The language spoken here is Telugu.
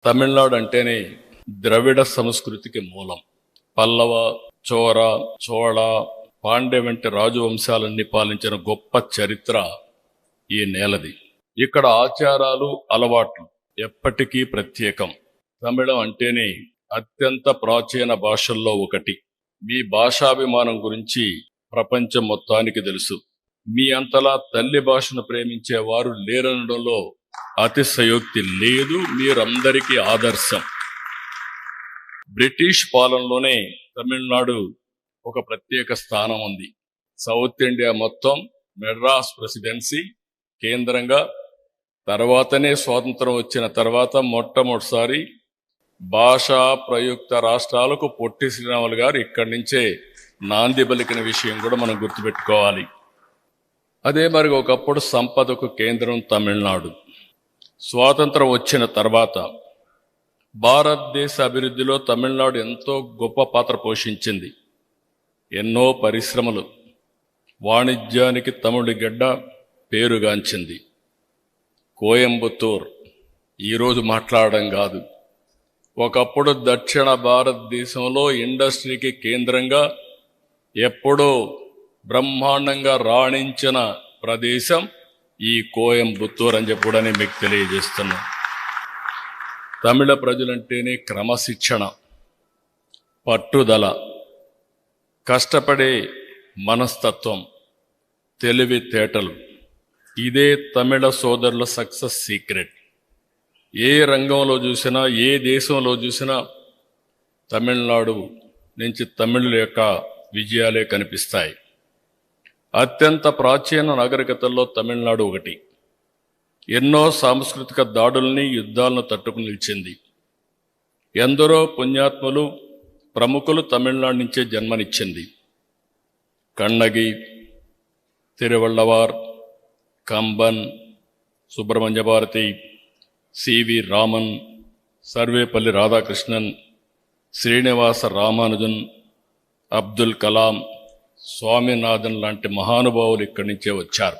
తమిళనాడు అంటేనే ద్రవిడ సంస్కృతికి మూలం. పల్లవ, చోర, చోళ, పాండ్య వంటి రాజవంశాలన్నీ పాలించిన గొప్ప చరిత్ర ఈ నేలది. ఇక్కడ ఆచారాలు, అలవాట్లు ఎప్పటికీ ప్రత్యేకం. తమిళం అంటేనే అత్యంత ప్రాచీన భాషల్లో ఒకటి. మీ భాషాభిమానం గురించి ప్రపంచం మొత్తానికి తెలుసు. మీ అంతలా తల్లి భాషను ప్రేమించే వారు లేరనడంలో అతిశయోక్తి లేదు. మీరందరికీ ఆదర్శం. బ్రిటిష్ పాలనలోనే తమిళనాడు ఒక ప్రత్యేక స్థానం ఉంది. సౌత్ ఇండియా మొత్తం మెడ్రాస్ ప్రెసిడెన్సీ కేంద్రంగా, తర్వాతనే స్వాతంత్రం వచ్చిన తర్వాత మొట్టమొదటిసారి భాషా ప్రయుక్త రాష్ట్రాలకు పొట్టి శ్రీరాములు గారు ఇక్కడి నుంచే నాంది పలికిన విషయం కూడా మనం గుర్తుపెట్టుకోవాలి. అదే మరి ఒకప్పుడు సంపదకు కేంద్రం తమిళనాడు. స్వాతంత్రం వచ్చిన తర్వాత భారతదేశ అభివృద్ధిలో తమిళనాడు ఎంతో గొప్ప పాత్ర పోషించింది. ఎన్నో పరిశ్రమలు, వాణిజ్యానికి తమిళ గడ్డ పేరుగాంచింది. కోయంబత్తూర్ ఈరోజు మాట్లాడడం కాదు, ఒకప్పుడు దక్షిణ భారతదేశంలో ఇండస్ట్రీకి కేంద్రంగా ఎప్పుడో బ్రహ్మాండంగా రాణించిన ప్రదేశం ఈ కోయంబత్తూర్ అని చెప్పి కూడా నేను మీకు తెలియజేస్తున్నా. తమిళ ప్రజలంటేనే క్రమశిక్షణ, పట్టుదల, కష్టపడే మనస్తత్వం, తెలివితేటలు. ఇదే తమిళ సోదరుల సక్సెస్ సీక్రెట్. ఏ రంగంలో చూసినా, ఏ దేశంలో చూసినా తమిళనాడు నుంచి తమిళుల యొక్క విజయాలే కనిపిస్తాయి. అత్యంత ప్రాచీన నాగరికతల్లో తమిళనాడు ఒకటి. ఎన్నో సాంస్కృతిక దాడుల్ని, యుద్ధాలను తట్టుకుని నిలిచింది. ఎందరో పుణ్యాత్ములు, ప్రముఖులు తమిళనాడు నుంచే జన్మనిచ్చింది. కన్నగి, తిరువళ్ళవార్, కంబన్, సుబ్రహ్మణ్య భారతి, సివి రామన్, సర్వేపల్లి రాధాకృష్ణన్, శ్రీనివాస రామానుజన్, అబ్దుల్ కలాం, స్వామినాథన్ లాంటి మహానుభావులు ఇక్కడి నుంచే వచ్చారు.